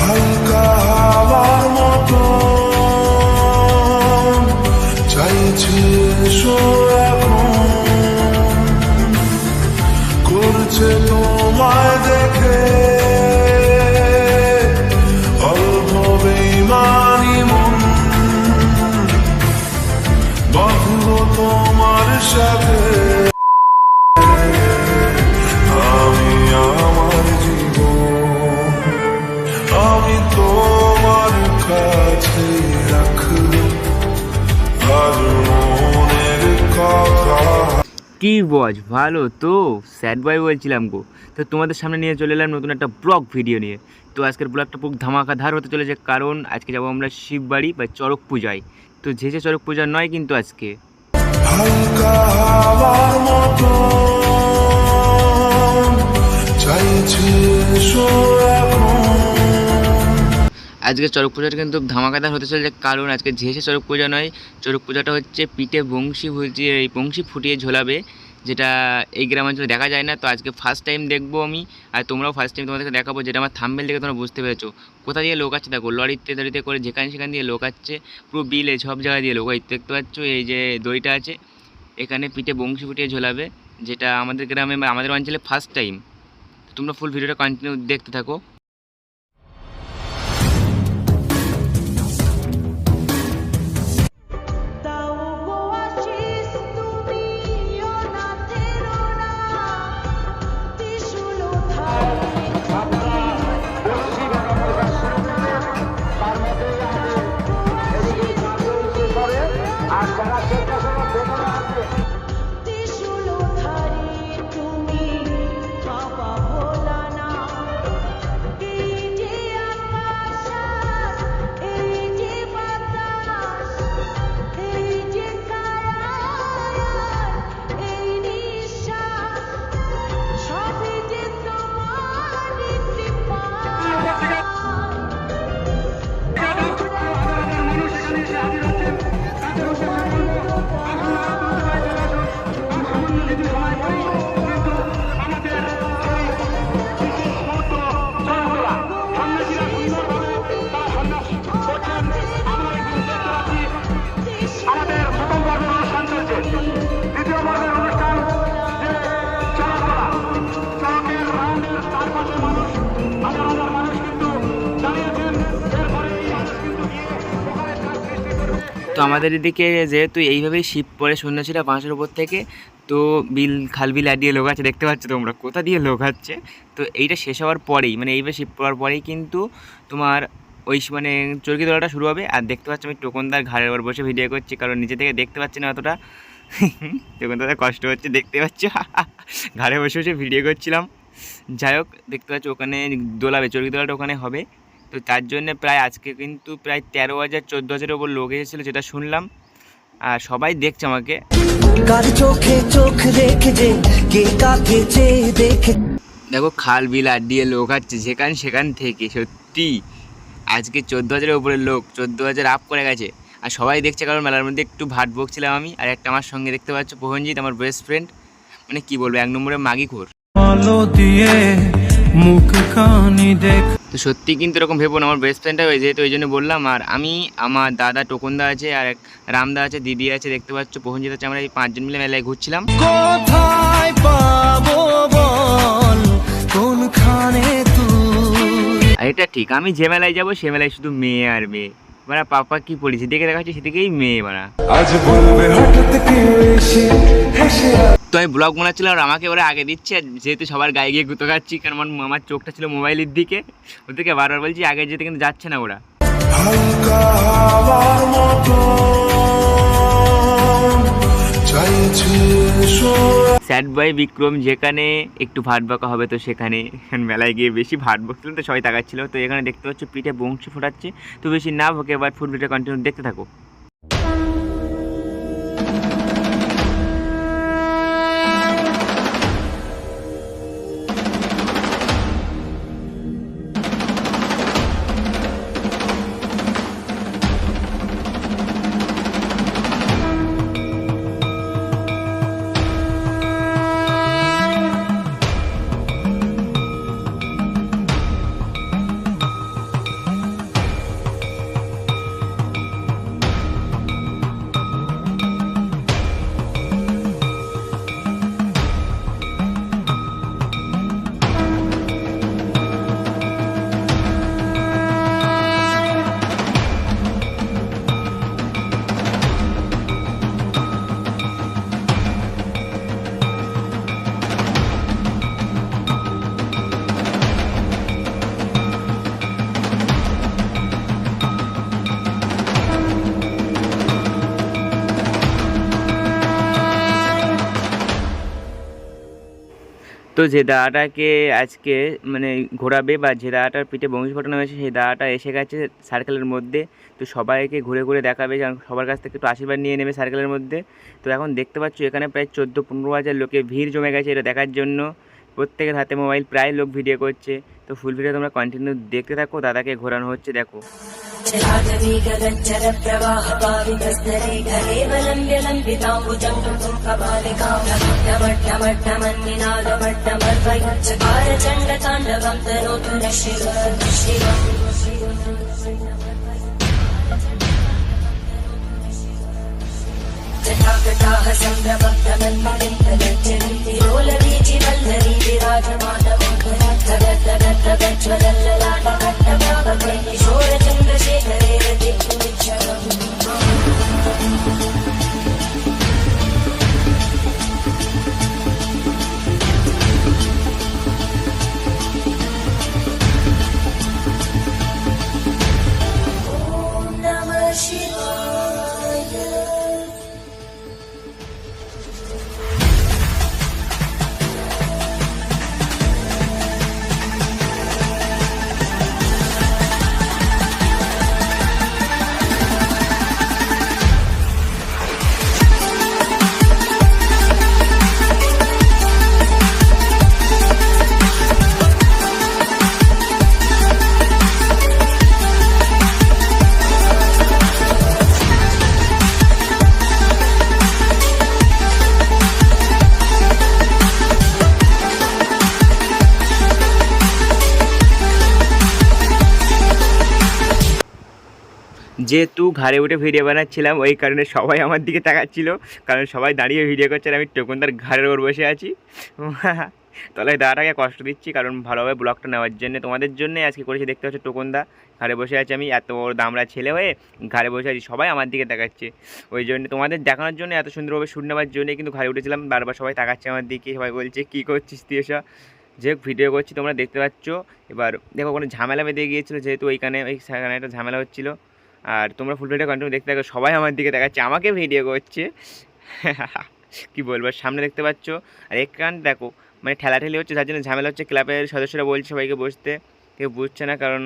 হালকা হাওয়ার মতো চাইছে এসো এখন, করছে তোমায় দেখে অল্প বেইমানি মন, বাঁধবো তোমার সাথে আমি আমার জীবন, আমি তোমার কাছে রাখবো আজ মনের কথা। কি বজ ভালো তো স্যাড বয় বলছিলাম গো। তো তোমাদের সামনে নিয়ে চলে এলাম নতুন একটা ব্লগ ভিডিও নিয়ে। তো আজকের ব্লগটা পুরো ধামাকাধার হতে চলেছে, কারণ আজকে যাবো আমরা শিববাড়ি বা চড়ক পূজায়। তো যে চড়ক পূজা নয় কিন্তু আজকে হালকা হাওয়ার মতো চাইছে এসো এখন। আজকে চড়ক পূজাটা কিন্তু ধামাকাদার হতে চলেছে, কারণ আজকে ঝেঁসে চড়ক পূজা নয়, চড়ক পূজাটা হচ্ছে পিঠে বংশী ফুটিয়ে, এই বংশী ফুটিয়ে ঝোলাবে, যেটা এই গ্রামাঞ্চলে দেখা যায় না। তো আজকে ফার্স্ট টাইম দেখবো আমি, আর তোমরাও ফার্স্ট টাইম তোমাদেরকে দেখাবো, যেটা আমার থাম্বনেল দেখে তোমরা বুঝতে পেরেছো কোথা দিয়ে লোক আছে। দেখো লরিতে দড়িতে করে যেখানে সেখান দিয়ে লোক আসছে, পুরো বিলে সব জায়গায় দিয়ে লোক দেখতে পাচ্ছ। এই যে দড়িটা আছে, এখানে পিঠে বংশী ফুটিয়ে ঝোলাবে, যেটা আমাদের গ্রামে বা আমাদের অঞ্চলে ফার্স্ট টাইম। তোমরা ফুল ভিডিওটা কন্টিনিউ দেখতে থাকো। তো আমাদের এদিকে যেহেতু এইভাবেই শিব পড়ে সন্ন্যাসীরা বাঁশের উপর থেকে, তো খাল বিল দিয়ে লোক আছে, দেখতে পাচ্ছ তোমরা কোথা দিয়ে লোক আছে। তো এইটা শেষ হওয়ার পরেই, মানে এইভাবে শিব পড়ার পরেই কিন্তু তোমার ওই মানে চরকি তোলাটা শুরু হবে। আর দেখতে পাচ্ছ আমি টোকনদার ঘাড়ের উপর বসে ভিডিও করছি, কারণ নিচে থেকে দেখতে পাচ্ছি না অতটা, টোকনদার কষ্ট হচ্ছে দেখতে পাচ্ছ, ঘাড়ে বসে বসে ভিডিও করছিলাম। যাই হোক, দেখতে পাচ্ছ ওখানে দোলাবে, চরকি তোলাটা ওখানে হবে। তো তার জন্য প্রায় আজকে কিন্তু প্রায় 13,000-14,000-এর ওপর লোক এসেছিলো, যেটা শুনলাম। আর সবাই দেখছে আমাকে। দেখো খাল বিল দিয়ে লোক আসছে যেখান সেখান থেকে, সত্যি আজকে 14,000-এর উপরে লোক, 14,000 আপ করে গেছে। আর সবাই দেখছে, কারণ মেলার মধ্যে একটু ভাট বকছিলাম আমি, আর একটা আমার সঙ্গে দেখতে পাচ্ছ প্রহনজিৎ, আমার বেস্ট ফ্রেন্ড, মানে কি বলবো, 1 নম্বরের মাগিখোর। তো সত্যি কিন্তু এরকম ভেবো না, আমার বেস্ট ফ্রেন্ডটা হয়ে যেহেতু ওই জন্য বললাম। আর আমি, আমার দাদা টোকনদা আছে, আর এক রামদা আছে, দিদি আছে, দেখতে পাচ্ছ প্রহনজিৎ আছে, আমরা এই 5 জন মিলে মেলায় ঘুরছিলাম। আর এটা ঠিক, আমি যে মেলায় যাবো সে মেলায় শুধু মেয়ে আর মেয়ে, মানে পাপা কি পড়েছি দেখে দেখা যাচ্ছে সেদিকেই মেয়ে বানা। তো আমি ব্লগ বানাচ্ছিলাম, আর আমাকে ওরা আগে দিচ্ছে, যেহেতু সবার গায়ে গিয়ে গুতো খাচ্ছি, কারণ আমার চোখটা ছিল মোবাইলের দিকে, ওদেরকে বারবার বলছি আগে যেতে, কিন্তু যাচ্ছে না ওরা। হালকা হাওয়ার মতো চাইছে এসো। স্যাড বয় বিক্রম যেখানে একটু ভাট বকা হবে, তো সেখানে মেলায় গিয়ে বেশি ভাট বকছিলাম, তো সবাই তাকাচ্ছিল। তো এখানে দেখতে পাচ্ছ পিঠে বংশী ফোটাচ্ছে, তো বেশি না বকে, এবার ফুড ভিডিও কন্টিনিউ দেখতে থাকো। তো যে দাদাটাকে আজকে মানে ঘোরাবে বা যে দাদাটার পিঠে বংশী ফোটানো হয়েছে সেই দাদাটা এসে গেছে সার্কেলের মধ্যে। তো সবাইকে ঘুরে ঘুরে দেখাবে, কারণ সবার কাছ থেকে একটু আশীর্বাদ নিয়ে নেবে সার্কেলের মধ্যে। তো এখন দেখতে পাচ্ছ এখানে প্রায় 14-15 হাজার লোকের ভিড় জমে গেছে এটা দেখার জন্য। প্রত্যেকের হাতে মোবাইল, প্রায় লোক ভিডিও করছে। তো ফুল ভিডিও তোমরা কন্টিনিউ দেখতে থাকো, দাদাকে ঘোরানো হচ্ছে দেখো। যেহেতু ঘাড়ে উঠে ভিডিও বানাচ্ছিলাম ওই কারণে সবাই আমার দিকে তাকাচ্ছিল, কারণ সবাই দাঁড়িয়ে ভিডিও করছে আর আমি টোকনদার ঘাড়ের ওপর বসে আছি। তাহলে দাদাটাকে কষ্ট দিচ্ছি কারণ ভালোভাবে ব্লগটা নেওয়ার জন্য তোমাদের জন্যই আজকে করেছি। দেখতে পাচ্ছ টোকনদা ঘাড়ে বসে আছে, আমি এত বড় দামড়া ছেলে হয়ে ঘাড়ে বসে আছি, সবাই আমার দিকে তাকাচ্ছে। ওই জন্য তোমাদের দেখানোর জন্য, এত সুন্দরভাবে শুট নেওয়ার জন্যই কিন্তু ঘাড়ে উঠেছিলাম। বারবার সবাই তাকাচ্ছে আমার দিকে, সবাই বলছে কী করছিস তুই এসব। যে ভিডিও করছি তোমরা দেখতে পাচ্ছ। এবার দেখো কোনো ঝামেলা বেঁধে গিয়েছিলো, যেহেতু ওইখানে একটা ঝামেলা হচ্ছিলো। আর তোমরা ফুল ভিডিও কন্টিনিউ দেখতে থাকো, সবাই আমার দিকে দেখাচ্ছে, আমাকে ভিডিও করছে। কি বলবো, সামনে দেখতে পাচ্ছ। আর এখান দেখো মানে ঠেলাঠেলি হচ্ছে, যার জন্য ঝামেলা হচ্ছে। ক্লাবের সদস্যরা বলছে সবাইকে বসতে, কেউ বুঝছে না, কারণ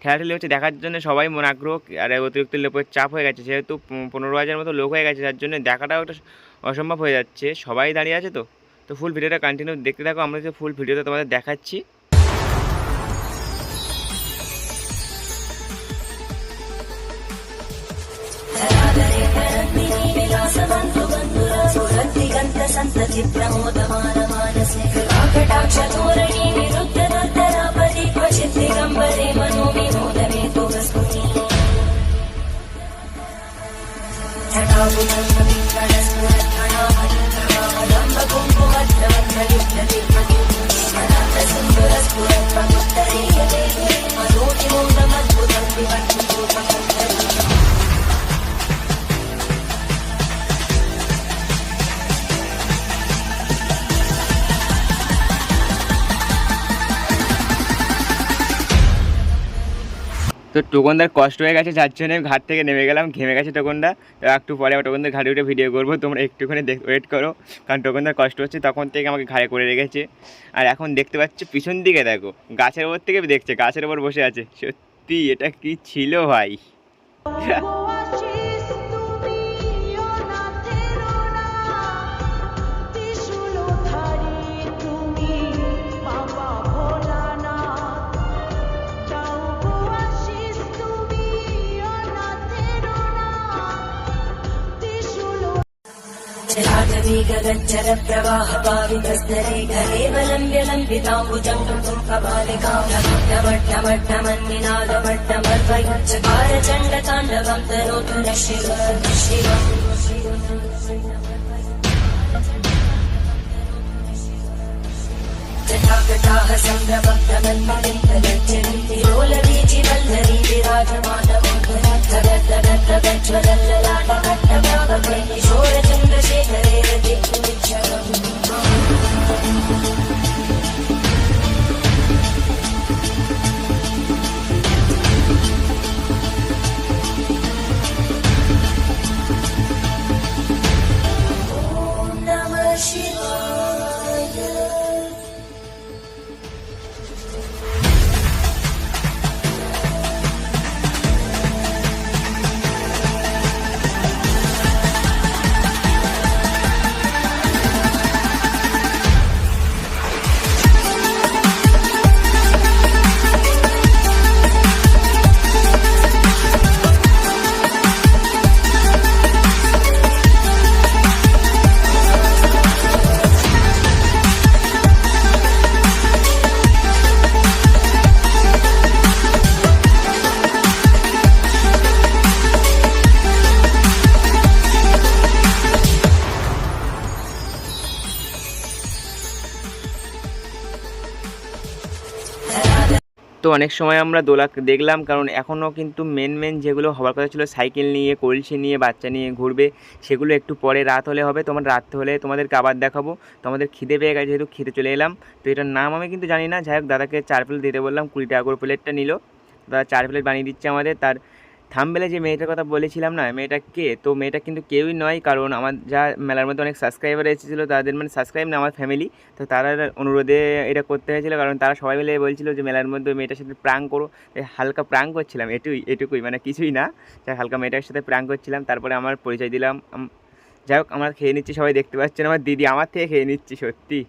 ঠেলাঠেলি হচ্ছে দেখার জন্য সবাই মন আগ্রহ। আর অতিরিক্ত লোকের চাপ হয়ে গেছে, যেহেতু 15,000 মতো লোক হয়ে গেছে, যার জন্য দেখাটাও একটা অসম্ভব হয়ে যাচ্ছে। সবাই দাঁড়িয়ে আছে। তো ফুল ভিডিওটা কন্টিনিউ দেখতে থাকো, আমরা যে ফুল ভিডিওটা তোমাদের দেখাচ্ছি। তো টোকনদার কষ্ট হয়ে গেছে, যার জন্য ঘাট থেকে নেমে গেলাম, ঘেমে গেছে টোকনদা। একটু পরে আবার টোকনদার ঘাড়ে উঠে ভিডিও করবো, তোমরা একটুখানি ওয়েট করো, কারণ টোকনদার কষ্ট হচ্ছে, তখন থেকে আমাকে ঘাড়ে করে রেখেছে। আর এখন দেখতে পাচ্ছ পিছন দিকে দেখো, গাছের ওপর থেকে দেখছে, গাছের ওপর বসে আছে। সত্যি এটা কি ছিল ভাই। गगनचर प्रवाह पावितस्तरे घरे बलम्ब्य लम्बिताम्बुजङ्गं कपालिकां नमट्टमट्टमन्निनादमट्टमर्वयच्चकार चण्डताण्डवं तनोतु न शिव जटाकटाः सम्भ्रमभ्रमन्मलिन्दगच्छन्ति लोलवीचि वल्लरी विराजमानमोघरद्धगद्धगद्धगद्धवल्ललाटकट्टभावकै किशोरचन्द्रशेखरे रतिर्निच्छगम् ॐ नमः शिवाय। অনেক সময় আমরা দোলা দেখলাম, কারণ এখনও কিন্তু মেন যেগুলো হওয়ার কথা ছিল সাইকেল নিয়ে, কলসি নিয়ে, বাচ্চা নিয়ে ঘুরবে, সেগুলো একটু পরে রাত হলে হবে। রাত হলে তোমাদেরকে আবার দেখাবো। তো আমাদের খিদে পেয়ে গেছে, যেহেতু খেতে চলে এলাম। তো এটার নাম আমি কিন্তু জানি না। যাই হোক, দাদাকে 4 প্লেট দিতে বললাম, 20 টাকা করে প্লেটটা নিল। দাদা 4 প্লেট বানিয়ে দিচ্ছে আমাদের। তার থাম্বনেলে যে মেয়েটার কথা বলেছিলাম না, মেয়েটা কে, তো মেয়েটা কিন্তু কেউই নয়, কারণ আমার যা মেলার মধ্যে অনেক সাবস্ক্রাইবার এসেছিলো, তাদের মানে সাবস্ক্রাইব না, আমার ফ্যামিলি। তো তারা অনুরোধে এটা করতে হয়েছিল, কারণ তারা সবাই মিলে বলছিল যে মেলার মধ্যে মেয়েটার সাথে প্র্যাঙ্ক করো। হালকা প্র্যাঙ্ক করছিলাম, এটুকুই, মানে কিছুই না। যাই হালকা মেয়েটার সাথে প্র্যাঙ্ক করছিলাম। তারপরে আমার পরিচয় দিলাম। যাই হোক, আমরা খেয়ে নিচ্ছি, সবাই দেখতে পাচ্ছেন, আমার দিদি আমার থেকে খেয়ে নিচ্ছি, সত্যি।